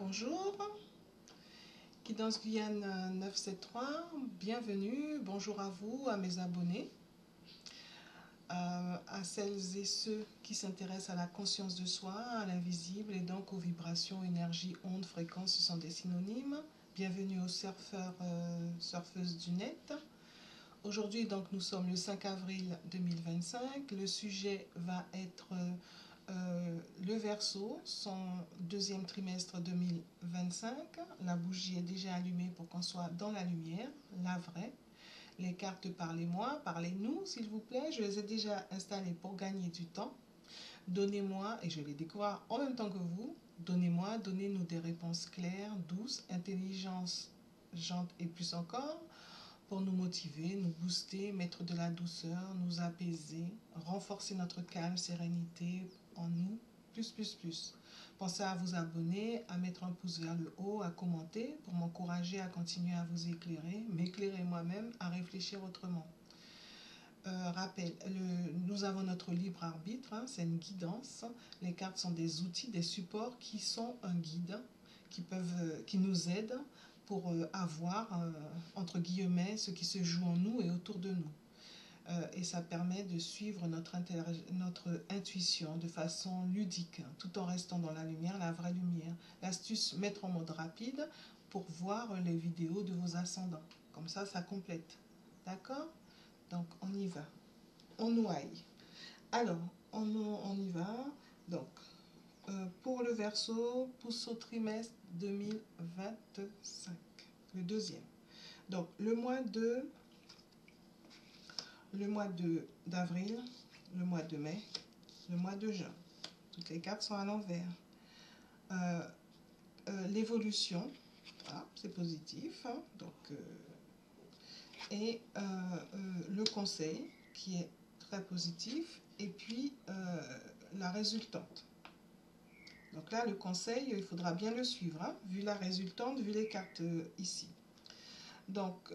bonjour. Guidance Guyane 973, bienvenue, bonjour à vous, à mes abonnés, à celles et ceux qui s'intéressent à la conscience de soi, à l'invisible et donc aux vibrations, énergie, ondes, fréquences, ce sont des synonymes. Bienvenue aux surfeurs, surfeuses du net. Aujourd'hui, donc, nous sommes le 5 avril 2025. Le sujet va être le Verseau, son deuxième trimestre 2025. La bougie est déjà allumée pour qu'on soit dans la lumière, la vraie. Les cartes, parlez-moi, parlez-nous, s'il vous plaît. Je les ai déjà installées pour gagner du temps. Donnez-moi, et je les découvre en même temps que vous, donnez-nous des réponses claires, douces, intelligentes et plus encore, pour nous motiver, nous booster, mettre de la douceur, nous apaiser, renforcer notre calme, sérénité en nous, plus. Pensez à vous abonner, à mettre un pouce vers le haut, à commenter pour m'encourager à continuer à vous éclairer, m'éclairer moi-même, à réfléchir autrement. Rappel, nous avons notre libre arbitre, hein, c'est une guidance. Les cartes sont des outils, des supports qui sont un guide, qui nous aident pour avoir, entre guillemets, ce qui se joue en nous et autour de nous. Et ça permet de suivre notre intuition de façon ludique, tout en restant dans la lumière, la vraie lumière. L'astuce, mettre en mode rapide pour voir les vidéos de vos ascendants. Comme ça complète. D'accord? Donc, on y va. On noaille. Alors, on y va. Donc, pour le Verseau, pour ce trimestre 2025, le deuxième. Donc, le mois d'avril, le mois de mai, le mois de juin. Toutes les cartes sont à l'envers. L'évolution, c'est positif. Hein, donc, et le conseil qui est très positif, et puis la résultante. Donc là, le conseil, il faudra bien le suivre, hein, vu la résultante, vu les cartes ici. Donc,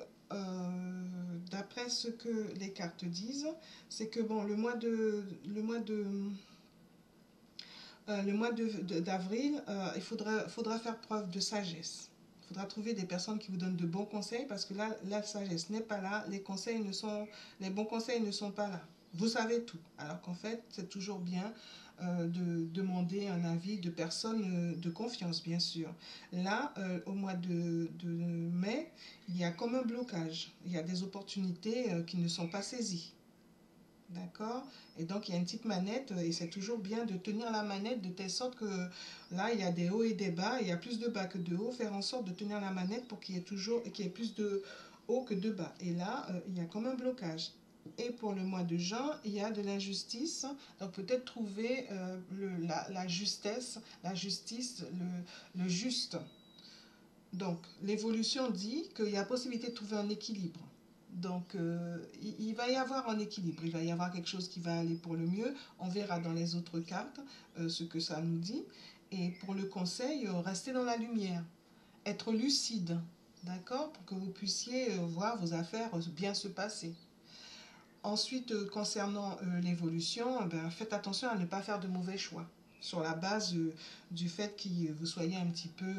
d'après ce que les cartes disent, c'est que bon, le mois d'avril, il faudra faire preuve de sagesse. Il faudra trouver des personnes qui vous donnent de bons conseils, parce que là, la sagesse n'est pas là, les bons conseils ne sont pas là. Vous savez tout, alors qu'en fait, c'est toujours bien de demander un avis de personnes de confiance, bien sûr. Là, au mois de mai, il y a comme un blocage. Il y a des opportunités qui ne sont pas saisies. D'accord? Et donc, il y a une petite manette et c'est toujours bien de tenir la manette de telle sorte que là, il y a des hauts et des bas. Il y a plus de bas que de hauts. Faire en sorte de tenir la manette pour qu'il y ait plus de hauts que de bas. Et là, il y a comme un blocage. Et pour le mois de juin, il y a de l'injustice. Donc, peut-être trouver la justesse, le juste. Donc, l'évolution dit qu'il y a possibilité de trouver un équilibre. Donc, il va y avoir un équilibre, il va y avoir quelque chose qui va aller pour le mieux. On verra dans les autres cartes ce que ça nous dit. Et pour le conseil, restez dans la lumière, être lucide, d'accord, pour que vous puissiez voir vos affaires bien se passer. Ensuite, concernant l'évolution, faites attention à ne pas faire de mauvais choix, sur la base du fait que vous soyez un petit peu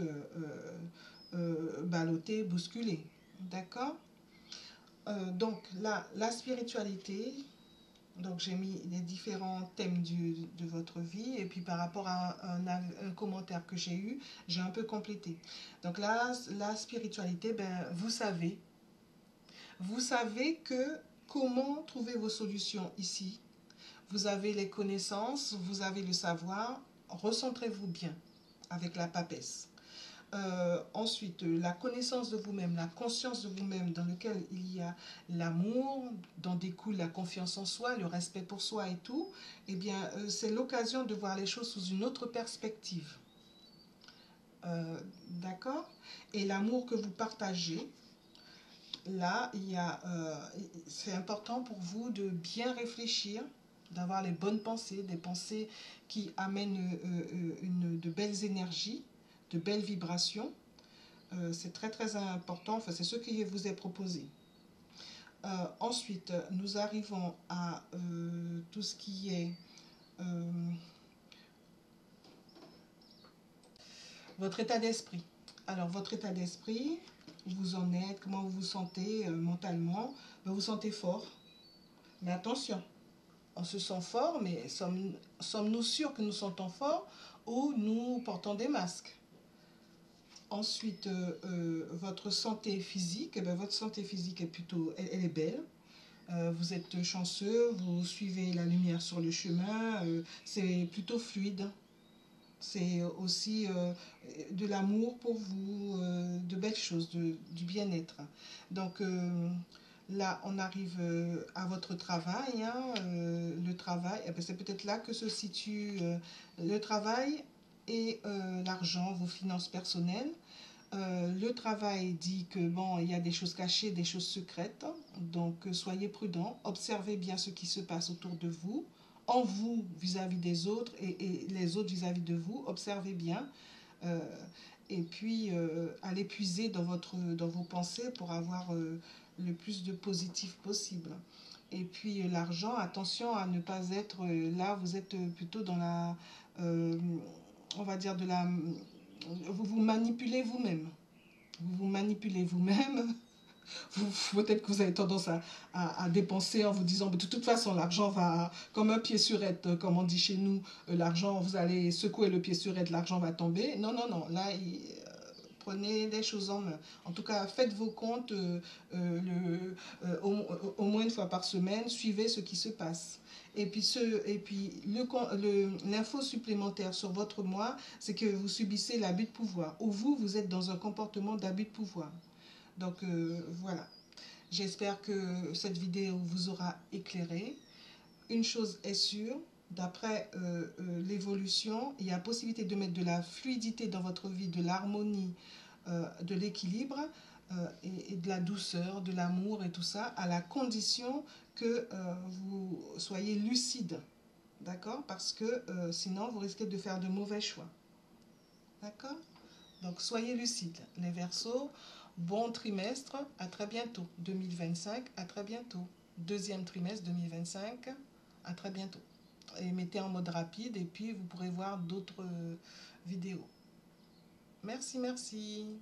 ballotté, bousculé, d'accord? Donc la spiritualité, donc j'ai mis les différents thèmes de votre vie, et puis par rapport à un commentaire que j'ai eu, j'ai un peu complété. Donc là, la spiritualité, vous savez que comment trouver vos solutions ici. Vous avez les connaissances, vous avez le savoir, recentrez-vous bien avec la papesse. Ensuite, la connaissance de vous-même, la conscience de vous-même dans lequel il y a l'amour, dont découle la confiance en soi, le respect pour soi et tout, eh bien, c'est l'occasion de voir les choses sous une autre perspective. D'accord? Et l'amour que vous partagez, là, c'est important pour vous de bien réfléchir, d'avoir les bonnes pensées, des pensées qui amènent de belles énergies, de belles vibrations. C'est très important, enfin c'est ce qui vous est proposé. Ensuite, nous arrivons à tout ce qui est Votre état d'esprit. Alors, votre état d'esprit, où vous en êtes, comment vous vous sentez mentalement. Vous vous sentez fort. Mais attention, on se sent fort, mais sommes-nous sûrs que nous sentons fort ou nous portons des masques? Ensuite, votre santé physique, votre santé physique est plutôt, elle est belle. Vous êtes chanceux, vous suivez la lumière sur le chemin, c'est plutôt fluide. C'est aussi de l'amour pour vous, de belles choses, du bien-être. Donc là, on arrive à votre travail. Hein, le travail, eh ben, c'est peut-être là que se situe le travail et l'argent, vos finances personnelles. Le travail dit que bon, il y a des choses cachées, des choses secrètes, donc soyez prudents, observez bien ce qui se passe autour de vous, en vous vis-à-vis des autres et les autres vis-à-vis de vous, observez bien, euh, et puis allez puiser dans vos pensées pour avoir le plus de positif possible. Et puis l'argent, attention à ne pas être là, vous êtes plutôt dans la, euh, on va dire de la, vous vous manipulez vous-même. Vous vous manipulez vous-même. Peut-être que vous avez tendance à dépenser en vous disant de toute façon l'argent va comme un pied sur surette, comme on dit chez nous, l'argent, vous allez secouer le pied sur surette, l'argent va tomber. Non, non, non, là, prenez les choses en main. En tout cas, faites vos comptes au moins une fois par semaine, suivez ce qui se passe. Et puis, l'info supplémentaire sur votre mois, c'est que vous subissez l'abus de pouvoir. Ou vous êtes dans un comportement d'abus de pouvoir. Donc voilà, j'espère que cette vidéo vous aura éclairé. Une chose est sûre, d'après l'évolution, il y a possibilité de mettre de la fluidité dans votre vie, de l'harmonie, de l'équilibre et de la douceur, de l'amour et tout ça, à la condition que vous soyez lucide. D'accord? Parce que sinon, vous risquez de faire de mauvais choix. D'accord? Donc, soyez lucide. Les Verseaux, bon trimestre, à très bientôt. 2025, à très bientôt. Deuxième trimestre 2025, à très bientôt. Et mettez en mode rapide et puis vous pourrez voir d'autres vidéos. Merci, merci.